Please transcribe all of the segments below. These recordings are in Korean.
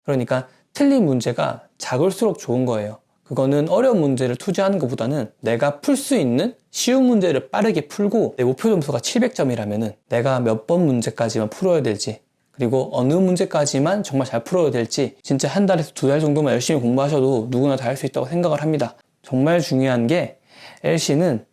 그러니까 틀린 문제가 작을수록 좋은 거예요. 그거는 어려운 문제를 투자하는 것보다는 내가 풀 수 있는 쉬운 문제를 빠르게 풀고, 내 목표 점수가 700점이라면은 내가 몇 번 문제까지만 풀어야 될지, 그리고 어느 문제까지만 정말 잘 풀어야 될지, 진짜 한 달에서 두 달 정도만 열심히 공부하셔도 누구나 다 할 수 있다고 생각을 합니다. 정말 중요한 게 LC는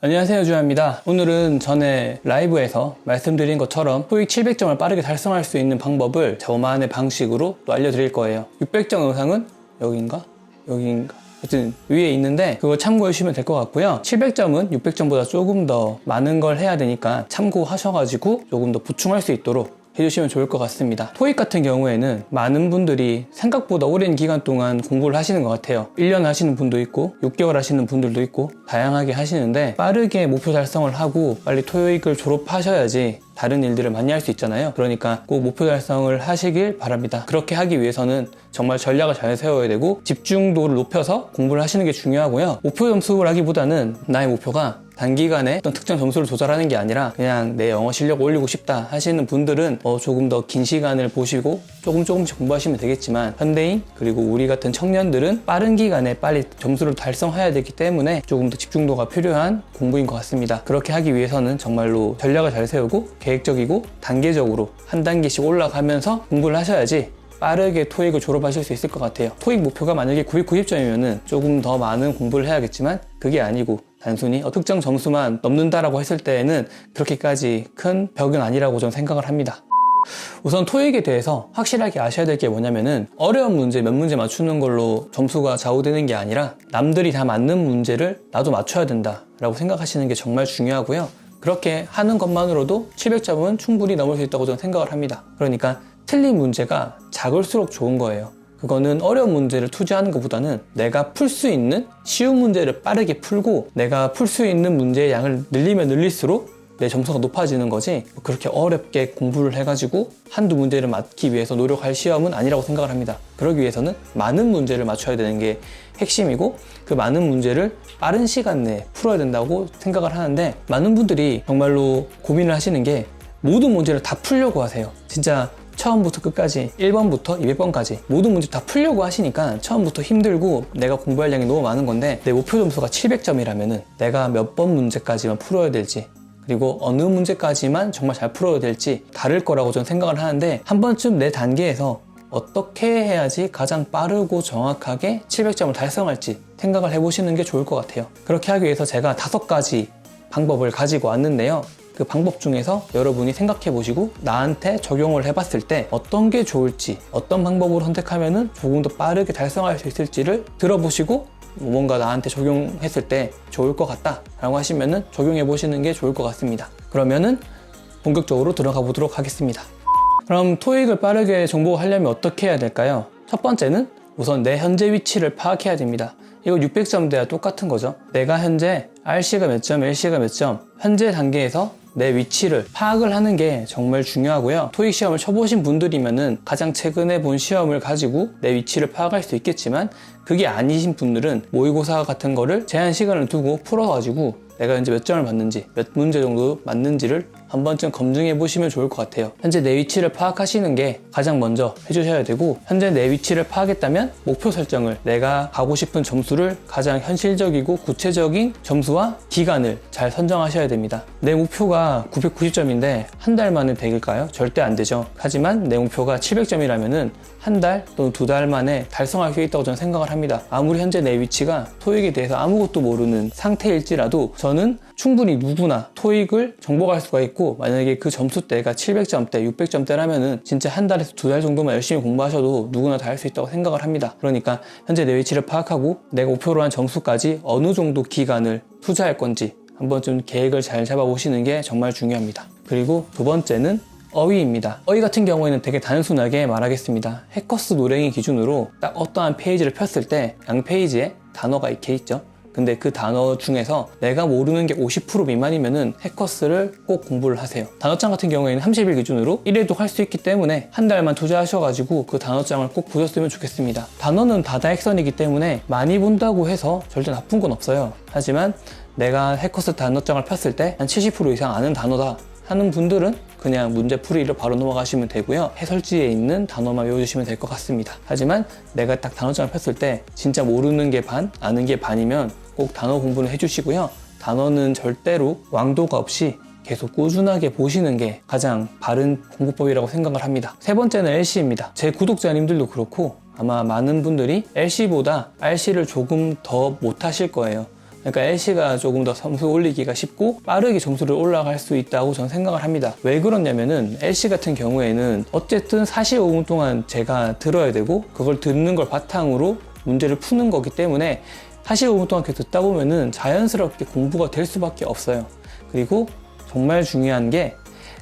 안녕하세요, 주하입니다. 오늘은 전에 라이브에서 말씀드린 것처럼 토익 700점을 빠르게 달성할 수 있는 방법을 저만의 방식으로 또 알려드릴 거예요. 600점 영상은 여기인가? 하여튼 위에 있는데 그거 참고해 주시면 될 것 같고요. 700점은 600점보다 조금 더 많은 걸 해야 되니까 참고하셔가지고 조금 더 보충할 수 있도록 해주시면 좋을 것 같습니다. 토익 같은 경우에는 많은 분들이 생각보다 오랜 기간 동안 공부를 하시는 것 같아요. 1년 하시는 분도 있고 6개월 하시는 분들도 있고 다양하게 하시는데, 빠르게 목표 달성을 하고 빨리 토익을 졸업하셔야지 다른 일들을 많이 할 수 있잖아요. 그러니까 꼭 목표 달성을 하시길 바랍니다. 그렇게 하기 위해서는 정말 전략을 잘 세워야 되고 집중도를 높여서 공부를 하시는 게 중요하고요. 목표 점수라기보다는 나의 목표가 단기간에 어떤 특정 점수를 조절하는 게 아니라 그냥 내 영어 실력 올리고 싶다 하시는 분들은 조금 더 긴 시간을 보시고 조금씩 공부하시면 되겠지만, 현대인 그리고 우리 같은 청년들은 빠른 기간에 빨리 점수를 달성해야 되기 때문에 조금 더 집중도가 필요한 공부인 것 같습니다. 그렇게 하기 위해서는 정말로 전략을 잘 세우고 계획적이고 단계적으로 한 단계씩 올라가면서 공부를 하셔야지 빠르게 토익을 졸업하실 수 있을 것 같아요. 토익 목표가 만약에 990점이면은 조금 더 많은 공부를 해야겠지만, 그게 아니고 단순히 특정 점수만 넘는다라고 했을 때에는 그렇게까지 큰 벽은 아니라고 저는 생각을 합니다. 우선 토익에 대해서 확실하게 아셔야 될 게 뭐냐면은, 어려운 문제 몇 문제 맞추는 걸로 점수가 좌우되는 게 아니라 남들이 다 맞는 문제를 나도 맞춰야 된다라고 생각하시는 게 정말 중요하고요. 그렇게 하는 것만으로도 700점은 충분히 넘을 수 있다고 저는 생각을 합니다. 그러니까 틀린 문제가 작을수록 좋은 거예요. 그거는 어려운 문제를 투자하는 것보다는 내가 풀 수 있는 쉬운 문제를 빠르게 풀고, 내가 풀 수 있는 문제의 양을 늘리면 늘릴수록 내 점수가 높아지는 거지, 그렇게 어렵게 공부를 해가지고 한두 문제를 맞기 위해서 노력할 시험은 아니라고 생각을 합니다. 그러기 위해서는 많은 문제를 맞춰야 되는 게 핵심이고, 그 많은 문제를 빠른 시간 내에 풀어야 된다고 생각을 하는데, 많은 분들이 정말로 고민을 하시는 게 모든 문제를 다 풀려고 하세요. 진짜 처음부터 끝까지 1번부터 200번까지 모든 문제 다 풀려고 하시니까 처음부터 힘들고 내가 공부할 양이 너무 많은 건데, 내 목표 점수가 700점이라면은 내가 몇 번 문제까지만 풀어야 될지, 그리고 어느 문제까지만 정말 잘 풀어야 될지 다를 거라고 저는 생각을 하는데, 한 번쯤 내 단계에서 어떻게 해야지 가장 빠르고 정확하게 700점을 달성할지 생각을 해보시는 게 좋을 것 같아요. 그렇게 하기 위해서 제가 5가지 방법을 가지고 왔는데요. 그 방법 중에서 여러분이 생각해 보시고 나한테 적용을 해봤을 때 어떤 게 좋을지, 어떤 방법으로 선택하면은 조금 더 빠르게 달성할 수 있을지를 들어보시고, 뭔가 나한테 적용했을 때 좋을 것 같다 라고 하시면은 적용해 보시는 게 좋을 것 같습니다. 그러면은 본격적으로 들어가 보도록 하겠습니다. 그럼 토익을 빠르게 정복하려면 어떻게 해야 될까요? 첫 번째는 우선 내 현재 위치를 파악해야 됩니다. 이거 600점대와 똑같은 거죠. 내가 현재 RC가 몇 점, LC가 몇 점, 현재 단계에서 내 위치를 파악을 하는 게 정말 중요하고요. 토익 시험을 쳐보신 분들이면은 가장 최근에 본 시험을 가지고 내 위치를 파악할 수 있겠지만, 그게 아니신 분들은 모의고사 같은 거를 제한 시간을 두고 풀어가지고 내가 현재 몇 점을 받는지, 몇 문제 정도 맞는지를 한 번쯤 검증해 보시면 좋을 것 같아요. 현재 내 위치를 파악하시는 게 가장 먼저 해주셔야 되고, 현재 내 위치를 파악했다면 목표 설정을, 내가 가고 싶은 점수를 가장 현실적이고 구체적인 점수와 기간을 잘 선정하셔야 됩니다. 내 목표가 990점인데 한 달 만에 100일까요? 절대 안 되죠. 하지만 내 목표가 700점이라면은 한 달 또는 두 달 만에 달성할 수 있다고 저는 생각을 합니다. 아무리 현재 내 위치가 토익에 대해서 아무것도 모르는 상태일지라도 저는 충분히 누구나 토익을 정복할 수가 있고, 만약에 그 점수대가 700점대, 600점대라면은 진짜 한 달에서 두 달 정도만 열심히 공부하셔도 누구나 다 할 수 있다고 생각을 합니다. 그러니까 현재 내 위치를 파악하고 내가 목표로 한 점수까지 어느 정도 기간을 투자할 건지 한 번쯤 계획을 잘 잡아보시는 게 정말 중요합니다. 그리고 두 번째는 어휘입니다. 어휘 같은 경우에는 되게 단순하게 말하겠습니다. 해커스 노랭이 기준으로 딱 어떠한 페이지를 폈을 때 양 페이지에 단어가 이렇게 있죠. 근데 그 단어 중에서 내가 모르는 게 50% 미만이면은 해커스를 꼭 공부를 하세요. 단어장 같은 경우에는 30일 기준으로 1회독 할 수 있기 때문에 한 달만 투자하셔가지고 그 단어장을 꼭 보셨으면 좋겠습니다. 단어는 다다익선이기 때문에 많이 본다고 해서 절대 나쁜 건 없어요. 하지만 내가 해커스 단어장을 폈을 때 한 70% 이상 아는 단어다 하는 분들은 그냥 문제풀이로 바로 넘어가시면 되고요. 해설지에 있는 단어만 외워주시면 될 것 같습니다. 하지만 내가 딱 단어장을 폈을 때 진짜 모르는 게 반, 아는 게 반이면 꼭 단어 공부를 해주시고요. 단어는 절대로 왕도가 없이 계속 꾸준하게 보시는 게 가장 바른 공부법이라고 생각을 합니다. 세 번째는 LC입니다. 제 구독자님들도 그렇고 아마 많은 분들이 LC보다 RC를 조금 더 못하실 거예요. 그러니까 LC가 조금 더 점수 올리기가 쉽고 빠르게 점수를 올라갈 수 있다고 저는 생각을 합니다. 왜 그러냐면은 LC 같은 경우에는 어쨌든 45분 동안 제가 들어야 되고 그걸 듣는 걸 바탕으로 문제를 푸는 거기 때문에 45분 동안 계속 듣다 보면은 자연스럽게 공부가 될 수밖에 없어요. 그리고 정말 중요한 게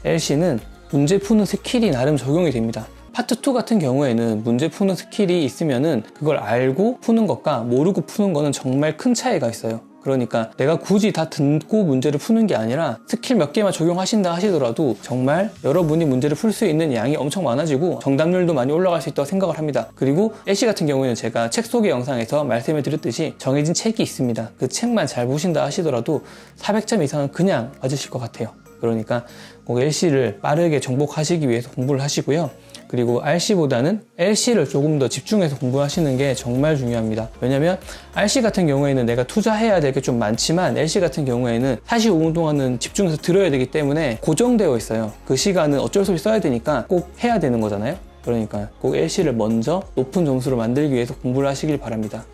LC는 문제 푸는 스킬이 나름 적용이 됩니다. 파트 2 같은 경우에는 문제 푸는 스킬이 있으면은 그걸 알고 푸는 것과 모르고 푸는 거는 정말 큰 차이가 있어요. 그러니까 내가 굳이 다 듣고 문제를 푸는 게 아니라 스킬 몇 개만 적용하신다 하시더라도 정말 여러분이 문제를 풀 수 있는 양이 엄청 많아지고 정답률도 많이 올라갈 수 있다고 생각을 합니다. 그리고 LC 같은 경우에는 제가 책 소개 영상에서 말씀을 드렸듯이 정해진 책이 있습니다. 그 책만 잘 보신다 하시더라도 400점 이상은 그냥 맞으실 것 같아요. 그러니까 꼭 LC를 빠르게 정복하시기 위해서 공부를 하시고요. 그리고 RC보다는 LC를 조금 더 집중해서 공부하시는 게 정말 중요합니다. 왜냐면 RC 같은 경우에는 내가 투자해야 될 게 좀 많지만 LC 같은 경우에는 45분 동안은 집중해서 들어야 되기 때문에 고정되어 있어요. 그 시간은 어쩔 수 없이 써야 되니까 꼭 해야 되는 거잖아요. 그러니까 꼭 LC를 먼저 높은 점수를 만들기 위해서 공부를 하시길 바랍니다.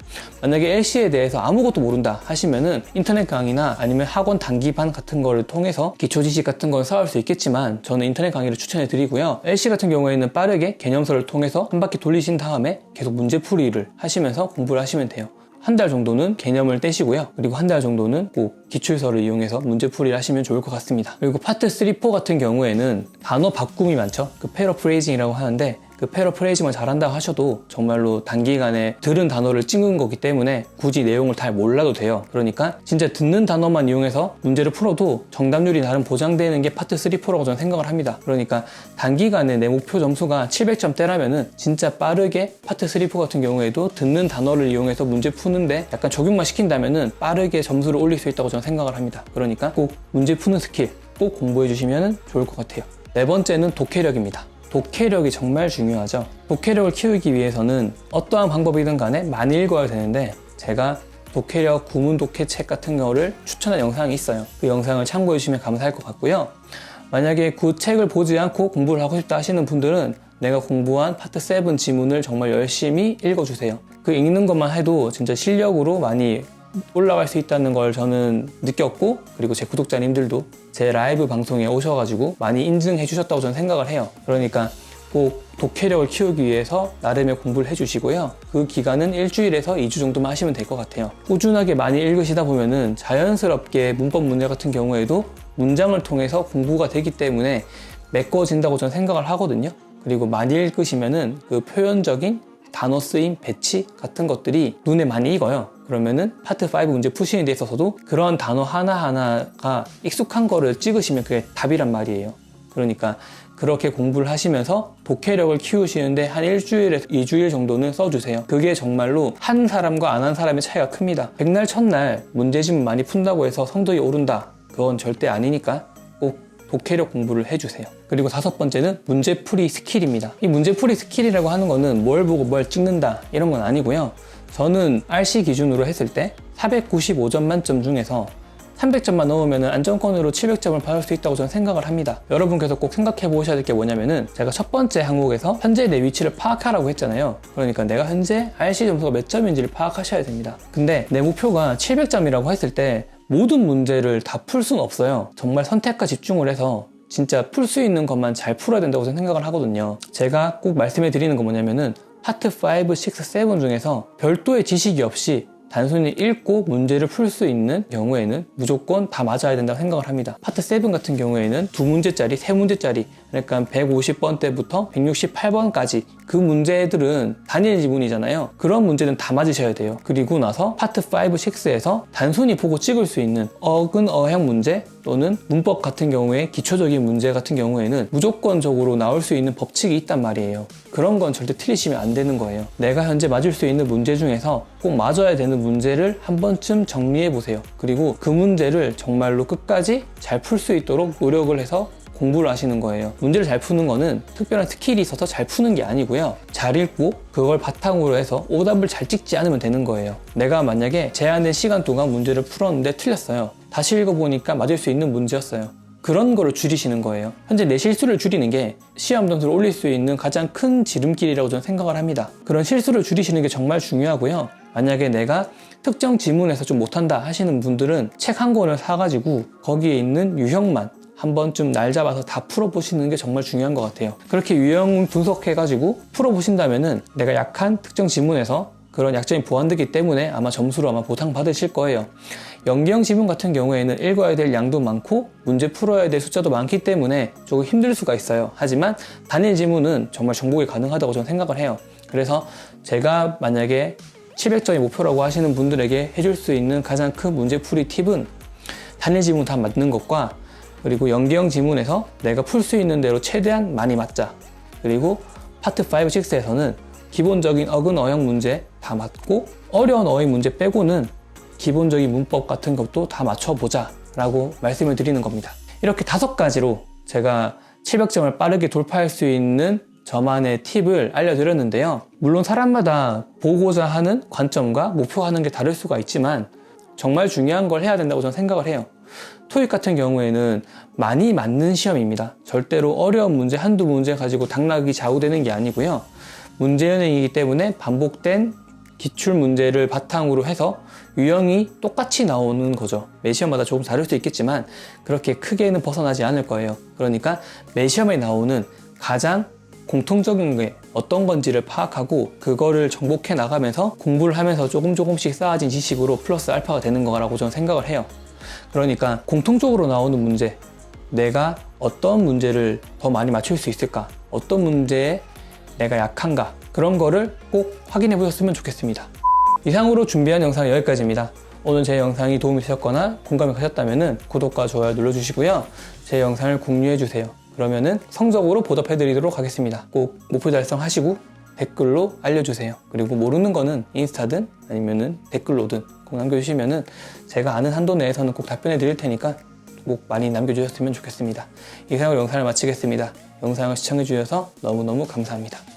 만약에 LC에 대해서 아무것도 모른다 하시면은 인터넷 강의나 아니면 학원 단기반 같은 거를 통해서 기초 지식 같은 걸 쌓을 수 있겠지만 저는 인터넷 강의를 추천해 드리고요. LC 같은 경우에는 빠르게 개념서를 통해서 한 바퀴 돌리신 다음에 계속 문제풀이를 하시면서 공부를 하시면 돼요. 한 달 정도는 개념을 떼시고요. 그리고 한 달 정도는 꼭 기출서를 이용해서 문제풀이를 하시면 좋을 것 같습니다. 그리고 파트 3, 4 같은 경우에는 단어 바꿈이 많죠. 그 패러프레이징이라고 하는데 그 패러프레이징만 잘한다고 하셔도 정말로 단기간에 들은 단어를 찍은 거기 때문에 굳이 내용을 잘 몰라도 돼요. 그러니까 진짜 듣는 단어만 이용해서 문제를 풀어도 정답률이 나름 보장되는 게 파트 3, 4라고 저는 생각을 합니다. 그러니까 단기간에 내 목표 점수가 700점대라면은 진짜 빠르게 파트 3, 4 같은 경우에도 듣는 단어를 이용해서 문제 푸는데 약간 적용만 시킨다면은 빠르게 점수를 올릴 수 있다고 저는 생각을 합니다. 그러니까 꼭 문제 푸는 스킬 꼭 공부해 주시면 좋을 것 같아요. 네 번째는 독해력입니다. 독해력이 정말 중요하죠. 독해력을 키우기 위해서는 어떠한 방법이든 간에 많이 읽어야 되는데 제가 독해력 구문 독해 책 같은 거를 추천한 영상이 있어요. 그 영상을 참고해 주시면 감사할 것 같고요. 만약에 그 책을 보지 않고 공부를 하고 싶다 하시는 분들은 내가 공부한 파트 7 지문을 정말 열심히 읽어주세요. 그 읽는 것만 해도 진짜 실력으로 많이 올라갈 수 있다는 걸 저는 느꼈고 그리고 제 구독자님들도 제 라이브 방송에 오셔가지고 많이 인증해 주셨다고 저는 생각을 해요. 그러니까 꼭 독해력을 키우기 위해서 나름의 공부를 해주시고요. 그 기간은 일주일에서 2주 정도만 하시면 될 것 같아요. 꾸준하게 많이 읽으시다 보면은 자연스럽게 문법 문제 같은 경우에도 문장을 통해서 공부가 되기 때문에 메꿔진다고 저는 생각을 하거든요. 그리고 많이 읽으시면은 그 표현적인 단어 쓰임, 배치 같은 것들이 눈에 많이 익어요. 그러면은 파트 5 문제 푸시는 데 있어서도 그런 단어 하나하나가 익숙한 거를 찍으시면 그게 답이란 말이에요. 그러니까 그렇게 공부를 하시면서 독해력을 키우시는데 한 일주일에서 2주일 정도는 써주세요. 그게 정말로 한 사람과 안 한 사람의 차이가 큽니다. 백날 첫날 문제집 많이 푼다고 해서 성적이 오른다. 그건 절대 아니니까 꼭 독해력 공부를 해주세요. 그리고 5번째는 문제풀이 스킬입니다. 이 문제풀이 스킬이라고 하는 거는 뭘 보고 뭘 찍는다 이런 건 아니고요. 저는 RC 기준으로 했을 때 495점 만점 중에서 300점만 넣으면 안정권으로 700점을 받을 수 있다고 저는 생각을 합니다. 여러분께서 꼭 생각해 보셔야 될 게 뭐냐면은 제가 첫 번째 항목에서 현재 내 위치를 파악하라고 했잖아요. 그러니까 내가 현재 RC 점수가 몇 점인지를 파악하셔야 됩니다. 근데 내 목표가 700점이라고 했을 때 모든 문제를 다 풀 수는 없어요. 정말 선택과 집중을 해서 진짜 풀 수 있는 것만 잘 풀어야 된다고 저는 생각을 하거든요. 제가 꼭 말씀해 드리는 건 뭐냐면은 파트 5, 6, 7 중에서 별도의 지식이 없이 단순히 읽고 문제를 풀 수 있는 경우에는 무조건 다 맞아야 된다고 생각을 합니다. 파트 7 같은 경우에는 2문제짜리, 3문제짜리 그러니까 150번 때부터 168번까지 그 문제들은 단일 지문이잖아요. 그런 문제는 다 맞으셔야 돼요. 그리고 나서 파트 5, 6에서 단순히 보고 찍을 수 있는 어근 어행 문제 또는 문법 같은 경우에 기초적인 문제 같은 경우에는 무조건적으로 나올 수 있는 법칙이 있단 말이에요. 그런 건 절대 틀리시면 안 되는 거예요. 내가 현재 맞을 수 있는 문제 중에서 꼭 맞아야 되는 문제를 한 번쯤 정리해 보세요. 그리고 그 문제를 정말로 끝까지 잘 풀 수 있도록 노력을 해서 공부를 하시는 거예요. 문제를 잘 푸는 거는 특별한 스킬이 있어서 잘 푸는 게 아니고요. 잘 읽고 그걸 바탕으로 해서 오답을 잘 찍지 않으면 되는 거예요. 내가 만약에 제한된 시간 동안 문제를 풀었는데 틀렸어요. 다시 읽어보니까 맞을 수 있는 문제였어요. 그런 거를 줄이시는 거예요. 현재 내 실수를 줄이는 게 시험 점수를 올릴 수 있는 가장 큰 지름길이라고 저는 생각을 합니다. 그런 실수를 줄이시는 게 정말 중요하고요. 만약에 내가 특정 지문에서 좀 못한다 하시는 분들은 책 한 권을 사가지고 거기에 있는 유형만 한 번쯤 날 잡아서 다 풀어보시는 게 정말 중요한 것 같아요. 그렇게 유형 분석해가지고 풀어보신다면은 내가 약한 특정 지문에서 그런 약점이 보완되기 때문에 아마 점수로 아마 보상받으실 거예요. 연기형 지문 같은 경우에는 읽어야 될 양도 많고 문제 풀어야 될 숫자도 많기 때문에 조금 힘들 수가 있어요. 하지만 단일 지문은 정말 정복이 가능하다고 저는 생각을 해요. 그래서 제가 만약에 700점이 목표라고 하시는 분들에게 해줄 수 있는 가장 큰 문제풀이 팁은 단일 지문 다 맞는 것과 그리고 연기형 지문에서 내가 풀 수 있는 대로 최대한 많이 맞자. 그리고 파트 5, 6에서는 기본적인 어근 어형 문제 다 맞고 어려운 어휘 문제 빼고는 기본적인 문법 같은 것도 다 맞춰보자 라고 말씀을 드리는 겁니다. 이렇게 5가지로 제가 700점을 빠르게 돌파할 수 있는 저만의 팁을 알려드렸는데요. 물론 사람마다 보고자 하는 관점과 목표하는 게 다를 수가 있지만 정말 중요한 걸 해야 된다고 저는 생각을 해요. 토익 같은 경우에는 많이 맞는 시험입니다. 절대로 어려운 문제 한두 문제 가지고 당락이 좌우되는 게 아니고요. 문제연행이기 때문에 반복된 기출 문제를 바탕으로 해서 유형이 똑같이 나오는 거죠. 매 시험마다 조금 다를 수 있겠지만 그렇게 크게는 벗어나지 않을 거예요. 그러니까 매 시험에 나오는 가장 공통적인 게 어떤 건지를 파악하고 그거를 정복해 나가면서 공부를 하면서 조금씩 쌓아진 지식으로 플러스 알파가 되는 거라고 저는 생각을 해요. 그러니까 공통적으로 나오는 문제, 내가 어떤 문제를 더 많이 맞출 수 있을까? 어떤 문제에 내가 약한가? 그런 거를 꼭 확인해 보셨으면 좋겠습니다. 이상으로 준비한 영상은 여기까지입니다. 오늘 제 영상이 도움이 되셨거나 공감이 가셨다면 구독과 좋아요 눌러주시고요. 제 영상을 공유해 주세요. 그러면은 성적으로 보답해 드리도록 하겠습니다. 꼭 목표 달성하시고 댓글로 알려주세요. 그리고 모르는 거는 인스타든 아니면은 댓글로든 꼭 남겨주시면은 제가 아는 한도 내에서는 꼭 답변해 드릴 테니까 꼭 많이 남겨주셨으면 좋겠습니다. 이상으로 영상을 마치겠습니다. 영상을 시청해 주셔서 너무너무 감사합니다.